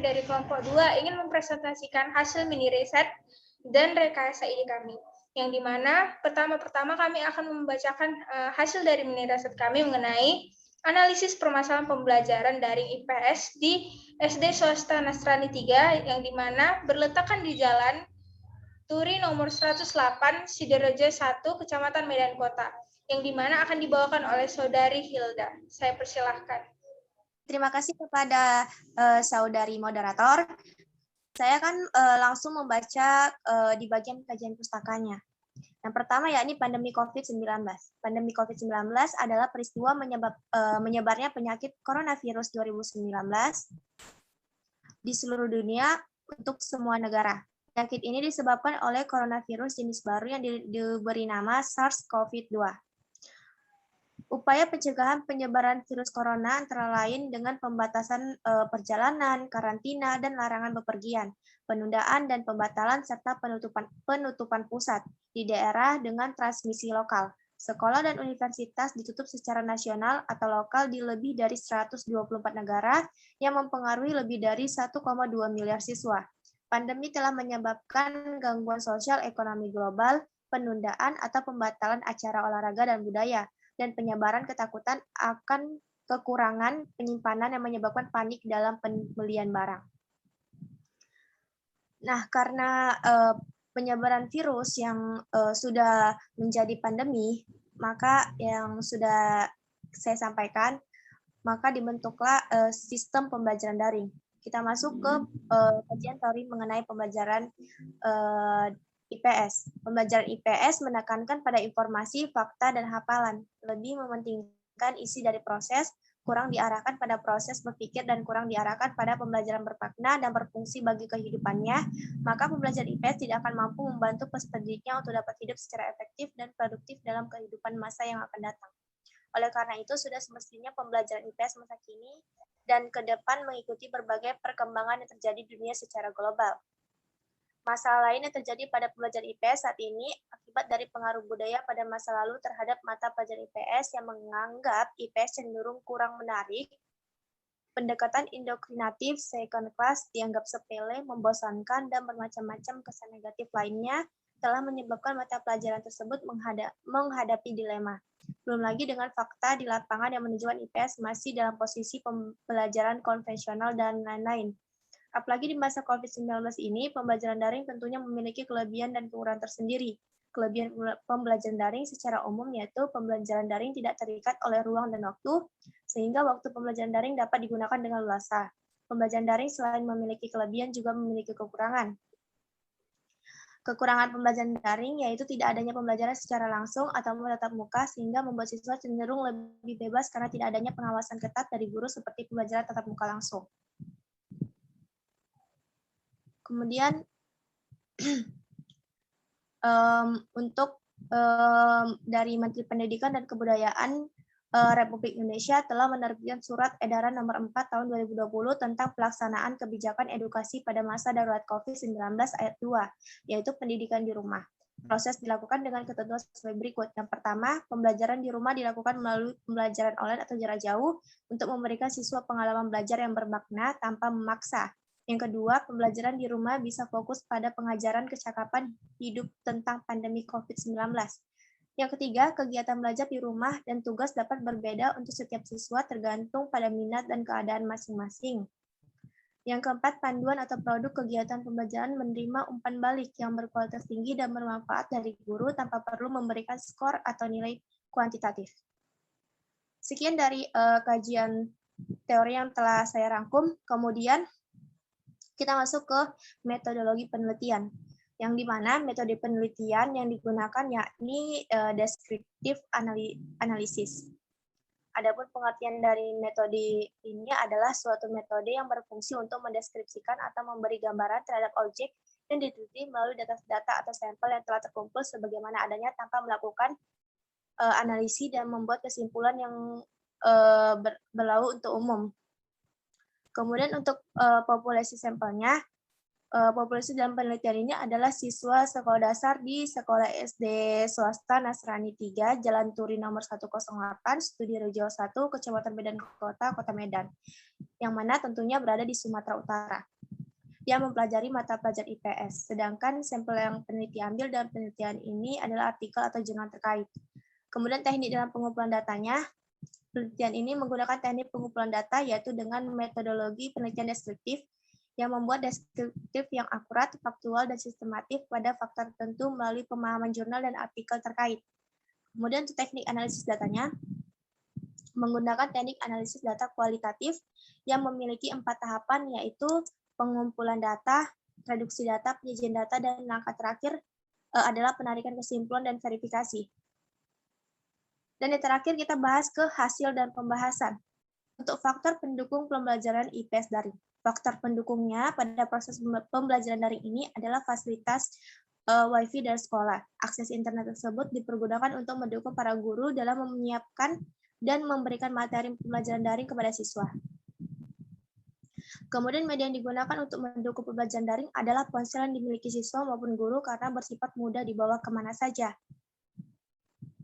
dari kelompok 2 ingin mempresentasikan hasil mini riset dan rekayasa ide kami. Yang dimana pertama-tama kami akan membacakan hasil dari mini riset kami mengenai analisis permasalahan pembelajaran daring IPS di SD Swasta Nasrani 3 yang dimana berletakkan di Jalan Turi nomor 108, Sidorejo 1, Kecamatan Medan Kota, yang dimana akan dibawakan oleh Saudari Hilda. Saya persilahkan. Terima kasih kepada Saudari Moderator. Saya akan langsung membaca di bagian kajian pustakanya. Yang pertama yakni pandemi COVID-19. Pandemi COVID-19 adalah peristiwa menyebarnya penyakit coronavirus 2019 di seluruh dunia untuk semua negara. Penyakit ini disebabkan oleh coronavirus jenis baru yang diberi nama SARS-CoV-2. Upaya pencegahan penyebaran virus corona antara lain dengan pembatasan perjalanan, karantina, dan larangan bepergian, penundaan dan pembatalan serta penutupan pusat di daerah dengan transmisi lokal. Sekolah dan universitas ditutup secara nasional atau lokal di lebih dari 124 negara yang mempengaruhi lebih dari 1,2 miliar siswa. Pandemi telah menyebabkan gangguan sosial ekonomi global, penundaan atau pembatalan acara olahraga dan budaya, dan penyebaran ketakutan akan kekurangan penyimpanan yang menyebabkan panik dalam pembelian barang. Nah, karena penyebaran virus yang sudah menjadi pandemi, maka yang sudah saya sampaikan, maka dibentuklah sistem pembelajaran daring. Kita masuk ke kajian teori mengenai pembelajaran IPS. Pembelajaran IPS menekankan pada informasi, fakta, dan hafalan. Lebih mementingkan isi dari proses, kurang diarahkan pada proses berpikir, dan kurang diarahkan pada pembelajaran bermakna dan berfungsi bagi kehidupannya, maka pembelajaran IPS tidak akan mampu membantu peserta didiknya untuk dapat hidup secara efektif dan produktif dalam kehidupan masa yang akan datang. Oleh karena itu, sudah semestinya pembelajaran IPS masa kini dan ke depan mengikuti berbagai perkembangan yang terjadi di dunia secara global. Masalah lain yang terjadi pada pembelajaran IPS saat ini akibat dari pengaruh budaya pada masa lalu terhadap mata pelajaran IPS yang menganggap IPS cenderung kurang menarik. Pendekatan indoktrinatif second class dianggap sepele, membosankan, dan bermacam-macam kesan negatif lainnya telah menyebabkan mata pelajaran tersebut menghadapi dilema. Belum lagi dengan fakta di lapangan yang menunjukkan IPS masih dalam posisi pembelajaran konvensional dan lain-lain. Apalagi di masa COVID-19 ini, pembelajaran daring tentunya memiliki kelebihan dan kekurangan tersendiri. Kelebihan pembelajaran daring secara umum yaitu pembelajaran daring tidak terikat oleh ruang dan waktu, sehingga waktu pembelajaran daring dapat digunakan dengan luasa. Pembelajaran daring selain memiliki kelebihan juga memiliki kekurangan. Kekurangan pembelajaran daring yaitu tidak adanya pembelajaran secara langsung atau tatap muka sehingga membuat siswa cenderung lebih bebas karena tidak adanya pengawasan ketat dari guru seperti pembelajaran tatap muka langsung. Kemudian untuk dari Menteri Pendidikan dan Kebudayaan Republik Indonesia telah menerbitkan Surat Edaran Nomor 4 Tahun 2020 tentang pelaksanaan kebijakan edukasi pada masa darurat COVID-19 ayat 2, yaitu pendidikan di rumah. Proses dilakukan dengan ketentuan sebagai berikut. Yang pertama, pembelajaran di rumah dilakukan melalui pembelajaran online atau jarak jauh untuk memberikan siswa pengalaman belajar yang bermakna tanpa memaksa. Yang kedua, pembelajaran di rumah bisa fokus pada pengajaran kecakapan hidup tentang pandemi COVID-19. Yang ketiga, kegiatan belajar di rumah dan tugas dapat berbeda untuk setiap siswa tergantung pada minat dan keadaan masing-masing. Yang keempat, panduan atau produk kegiatan pembelajaran menerima umpan balik yang berkualitas tinggi dan bermanfaat dari guru tanpa perlu memberikan skor atau nilai kuantitatif. Sekian dari kajian teori yang telah saya rangkum. Kemudian kita masuk ke metodologi penelitian, yang dimana metode penelitian yang digunakan yakni deskriptif analisis. Adapun pengertian dari metode ini adalah suatu metode yang berfungsi untuk mendeskripsikan atau memberi gambaran terhadap objek yang diteliti melalui data atau sampel yang telah terkumpul sebagaimana adanya tanpa melakukan analisis dan membuat kesimpulan yang berlaku untuk umum. Kemudian untuk populasi sampelnya, populasi dalam penelitian ini adalah siswa sekolah dasar di Sekolah SD Swasta Nasrani 3, Jalan Turi nomor 108, Studi Rejo 1, Kecamatan Medan Kota, Kota Medan, yang mana tentunya berada di Sumatera Utara. yang mempelajari mata pelajaran IPS. Sedangkan sampel yang peneliti ambil dalam penelitian ini adalah artikel atau jurnal terkait. Kemudian teknik dalam pengumpulan datanya. Penelitian ini menggunakan teknik pengumpulan data yaitu dengan metodologi penelitian deskriptif yang membuat deskriptif yang akurat, faktual, dan sistematif pada faktor tertentu melalui pemahaman jurnal dan artikel terkait. Kemudian untuk teknik analisis datanya, menggunakan teknik analisis data kualitatif yang memiliki 4 tahapan, yaitu pengumpulan data, reduksi data, penyajian data, dan langkah terakhir adalah penarikan kesimpulan dan verifikasi. Dan yang terakhir kita bahas ke hasil dan pembahasan. Untuk faktor pendukung pembelajaran IPS daring. Faktor pendukungnya pada proses pembelajaran daring ini adalah fasilitas Wi-Fi dari sekolah. Akses internet tersebut dipergunakan untuk mendukung para guru dalam menyiapkan dan memberikan materi pembelajaran daring kepada siswa. Kemudian media yang digunakan untuk mendukung pembelajaran daring adalah ponsel yang dimiliki siswa maupun guru karena bersifat mudah dibawa kemana saja.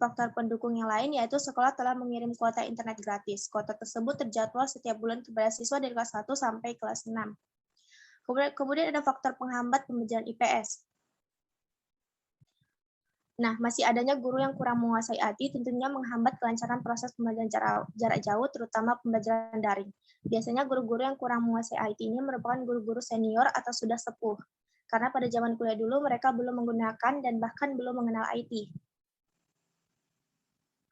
Faktor pendukung yang lain yaitu sekolah telah mengirim kuota internet gratis. Kuota tersebut terjadwal setiap bulan kepada siswa dari kelas 1 sampai kelas 6. Kemudian ada faktor penghambat pembelajaran IPS. Nah, masih adanya guru yang kurang menguasai IT tentunya menghambat kelancaran proses pembelajaran jarak jauh, terutama pembelajaran daring. Biasanya guru-guru yang kurang menguasai IT ini merupakan guru-guru senior atau sudah sepuh. Karena pada zaman kuliah dulu mereka belum menggunakan dan bahkan belum mengenal IT.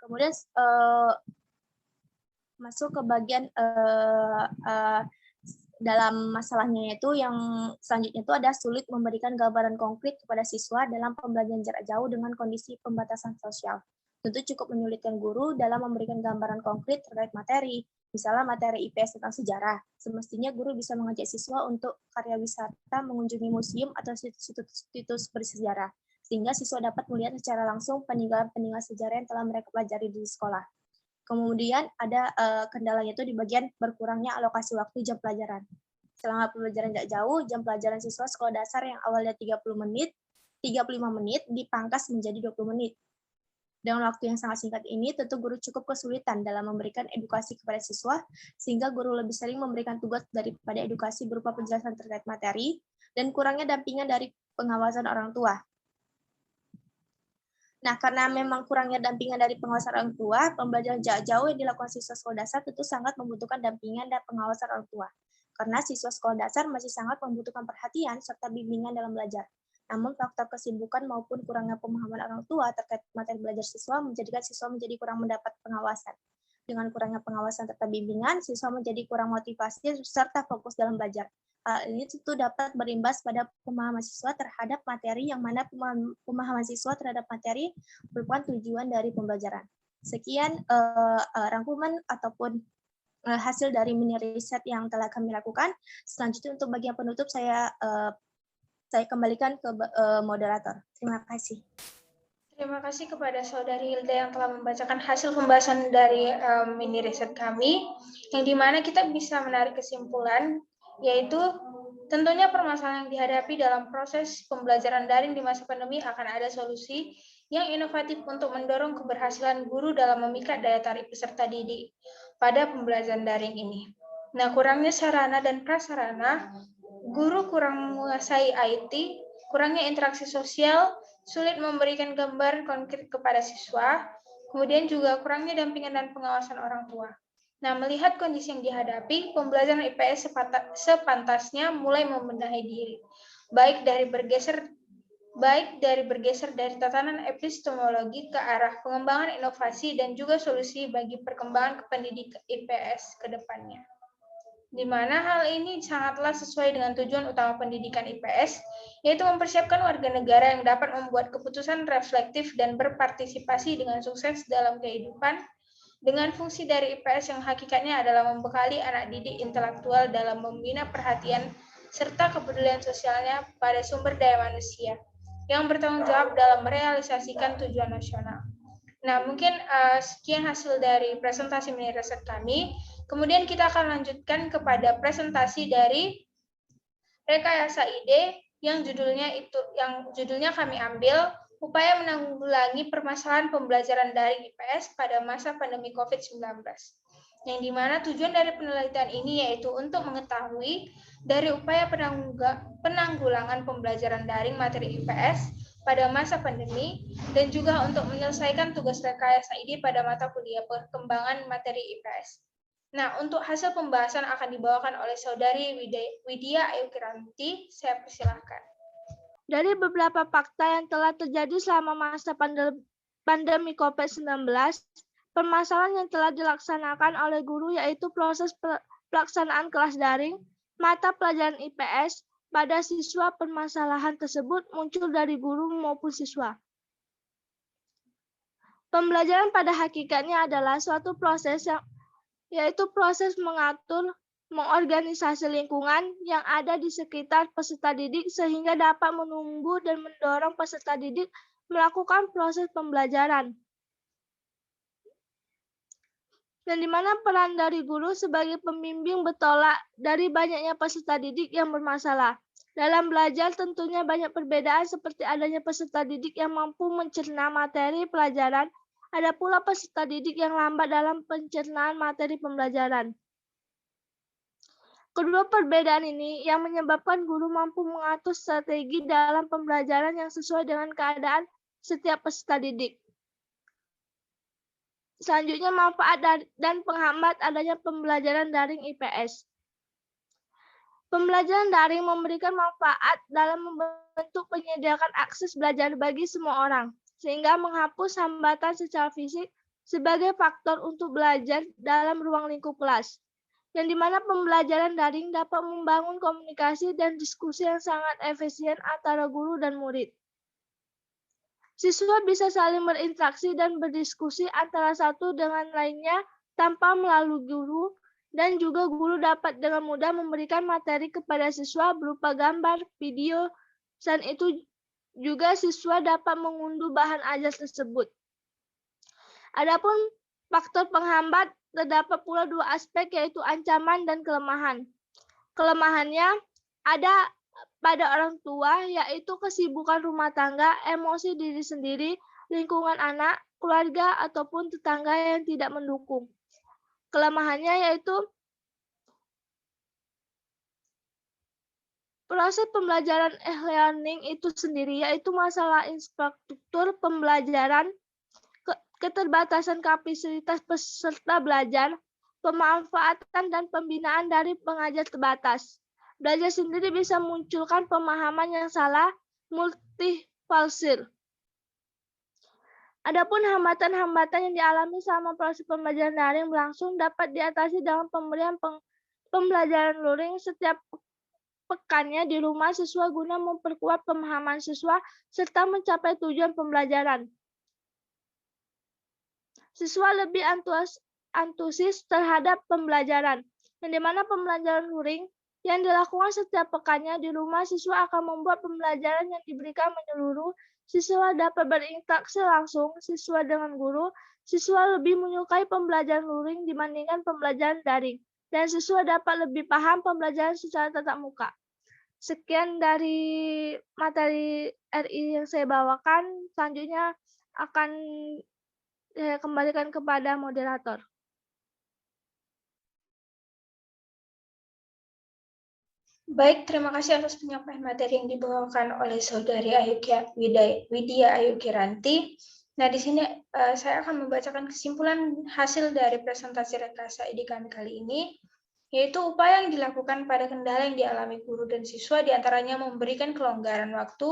Kemudian masuk ke bagian dalam masalahnya yaitu yang selanjutnya itu ada sulit memberikan gambaran konkret kepada siswa dalam pembelajaran jarak jauh dengan kondisi pembatasan sosial. Tentu cukup menyulitkan guru dalam memberikan gambaran konkret terkait materi. Misalnya materi IPS tentang sejarah. Semestinya guru bisa mengajak siswa untuk karya wisata, mengunjungi museum atau situs bersejarah, sehingga siswa dapat melihat secara langsung peninggalan-peninggalan sejarah yang telah mereka pelajari di sekolah. Kemudian ada kendalanya itu di bagian berkurangnya alokasi waktu jam pelajaran. Selama pembelajaran jarak jauh, jam pelajaran siswa sekolah dasar yang awalnya 35 menit dipangkas menjadi 20 menit. Dengan waktu yang sangat singkat ini, tentu guru cukup kesulitan dalam memberikan edukasi kepada siswa, sehingga guru lebih sering memberikan tugas daripada edukasi berupa penjelasan terkait materi, dan kurangnya dampingan dari pengawasan orang tua. Nah, karena memang kurangnya dampingan dari pengawasan orang tua, pembelajaran jarak jauh yang dilakukan siswa sekolah dasar tentu sangat membutuhkan dampingan dan pengawasan orang tua. Karena siswa sekolah dasar masih sangat membutuhkan perhatian serta bimbingan dalam belajar. Namun, faktor kesibukan maupun kurangnya pemahaman orang tua terkait materi belajar siswa menjadikan siswa menjadi kurang mendapat pengawasan. Dengan kurangnya pengawasan serta bimbingan, siswa menjadi kurang motivasi serta fokus dalam belajar. Hal ini tentu dapat berimbas pada pemahaman siswa terhadap materi, yang mana pemahaman siswa terhadap materi merupakan tujuan dari pembelajaran. Sekian rangkuman ataupun hasil dari mini riset yang telah kami lakukan. Selanjutnya untuk bagian penutup saya kembalikan ke moderator. Terima kasih. Terima kasih kepada Saudari Hilda yang telah membacakan hasil pembahasan dari mini riset kami, yang dimana kita bisa menarik kesimpulan, yaitu tentunya permasalahan yang dihadapi dalam proses pembelajaran daring di masa pandemi akan ada solusi yang inovatif untuk mendorong keberhasilan guru dalam memikat daya tarik peserta didik pada pembelajaran daring ini. Nah, kurangnya sarana dan prasarana, guru kurang menguasai IT, kurangnya interaksi sosial, sulit memberikan gambaran konkret kepada siswa, kemudian juga kurangnya dampingan dan pengawasan orang tua. Nah, melihat kondisi yang dihadapi, pembelajaran IPS sepantasnya mulai membenahi diri, baik dari bergeser dari tatanan epistemologi ke arah pengembangan inovasi dan juga solusi bagi perkembangan pendidikan IPS ke depannya. Di mana hal ini sangatlah sesuai dengan tujuan utama pendidikan IPS, yaitu mempersiapkan warga negara yang dapat membuat keputusan reflektif dan berpartisipasi dengan sukses dalam kehidupan, dengan fungsi dari IPS yang hakikatnya adalah membekali anak didik intelektual dalam membina perhatian serta kepedulian sosialnya pada sumber daya manusia, yang bertanggung jawab dalam merealisasikan tujuan nasional. Nah, mungkin sekian hasil dari presentasi mini riset kami. Kemudian kita akan lanjutkan kepada presentasi dari rekayasa ide yang judulnya kami ambil upaya menanggulangi permasalahan pembelajaran daring IPS pada masa pandemi COVID-19. yang dimana tujuan dari penelitian ini yaitu untuk mengetahui dari upaya penanggulangan pembelajaran daring materi IPS pada masa pandemi dan juga untuk menyelesaikan tugas rekayasa ID pada mata kuliah perkembangan materi IPS. Nah, untuk hasil pembahasan akan dibawakan oleh Saudari Widya Ayukiranti. Saya persilahkan. Dari beberapa fakta yang telah terjadi selama masa pandemi COVID-19, permasalahan yang telah dilaksanakan oleh guru yaitu proses pelaksanaan kelas daring, mata pelajaran IPS, pada siswa. Permasalahan tersebut muncul dari guru maupun siswa. Pembelajaran pada hakikatnya adalah suatu proses yaitu proses mengatur, mengorganisasi lingkungan yang ada di sekitar peserta didik sehingga dapat menumbuh dan mendorong peserta didik melakukan proses pembelajaran. Dan di mana peran dari guru sebagai pembimbing bertolak dari banyaknya peserta didik yang bermasalah. Dalam belajar tentunya banyak perbedaan seperti adanya peserta didik yang mampu mencerna materi pelajaran, ada pula peserta didik yang lambat dalam pencernaan materi pembelajaran. Kedua perbedaan ini yang menyebabkan guru mampu mengatur strategi dalam pembelajaran yang sesuai dengan keadaan setiap peserta didik. Selanjutnya, manfaat dan penghambat adanya pembelajaran daring IPS. Pembelajaran daring memberikan manfaat dalam membentuk penyediakan akses belajar bagi semua orang, sehingga menghapus hambatan secara fisik sebagai faktor untuk belajar dalam ruang lingkup kelas, yang dimana pembelajaran daring dapat membangun komunikasi dan diskusi yang sangat efisien antara guru dan murid. Siswa bisa saling berinteraksi dan berdiskusi antara satu dengan lainnya tanpa melalui guru, dan juga guru dapat dengan mudah memberikan materi kepada siswa berupa gambar, video, dan itu juga siswa dapat mengunduh bahan ajar tersebut. Adapun faktor penghambat, terdapat pula dua aspek yaitu ancaman dan kelemahan. Kelemahannya ada pada orang tua yaitu kesibukan rumah tangga, emosi diri sendiri, lingkungan anak, keluarga, ataupun tetangga yang tidak mendukung. Kelemahannya yaitu proses pembelajaran e-learning itu sendiri, yaitu masalah infrastruktur pembelajaran, keterbatasan kapasitas peserta belajar, pemanfaatan dan pembinaan dari pengajar terbatas. Belajar sendiri bisa munculkan pemahaman yang salah, multifalsir. Adapun hambatan-hambatan yang dialami selama proses pembelajaran daring berlangsung dapat diatasi dengan pemberian pembelajaran luring setiap pekannya di rumah siswa guna memperkuat pemahaman siswa serta mencapai tujuan pembelajaran. Siswa lebih antusias terhadap pembelajaran, yang dimana pembelajaran luring yang dilakukan setiap pekannya di rumah siswa akan membuat pembelajaran yang diberikan menyeluruh. Siswa dapat berinteraksi langsung siswa dengan guru. Siswa lebih menyukai pembelajaran luring dibandingkan pembelajaran daring, dan siswa dapat lebih paham pembelajaran secara tatap muka. Sekian dari materi RI yang saya bawakan. Selanjutnya akan saya kembalikan kepada moderator. Baik, terima kasih atas penyampaian materi yang dibawakan oleh Saudari Widya Ayukiranti. Nah, di sini saya akan membacakan kesimpulan hasil dari presentasi rekayasa ID kami kali ini, yaitu upaya yang dilakukan pada kendala yang dialami guru dan siswa, diantaranya memberikan kelonggaran waktu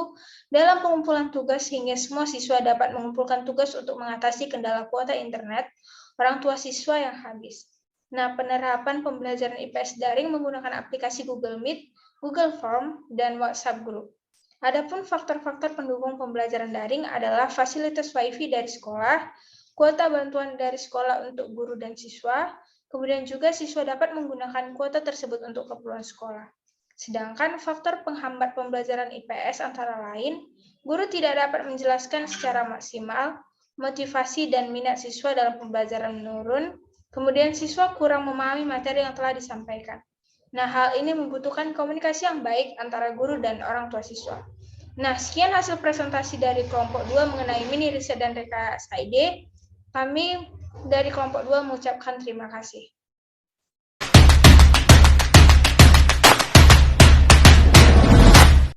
dalam pengumpulan tugas sehingga semua siswa dapat mengumpulkan tugas untuk mengatasi kendala kuota internet orang tua siswa yang habis. Nah, penerapan pembelajaran IPS daring menggunakan aplikasi Google Meet, Google Form, dan WhatsApp Group. Adapun faktor-faktor pendukung pembelajaran daring adalah fasilitas WiFi dari sekolah, kuota bantuan dari sekolah untuk guru dan siswa, kemudian juga siswa dapat menggunakan kuota tersebut untuk keperluan sekolah. Sedangkan faktor penghambat pembelajaran IPS antara lain, guru tidak dapat menjelaskan secara maksimal, motivasi dan minat siswa dalam pembelajaran menurun, kemudian siswa kurang memahami materi yang telah disampaikan. Nah, hal ini membutuhkan komunikasi yang baik antara guru dan orang tua siswa. Nah, sekian hasil presentasi dari kelompok 2 mengenai mini riset dan rekayasa ID. Kami dari kelompok 2 mengucapkan terima kasih.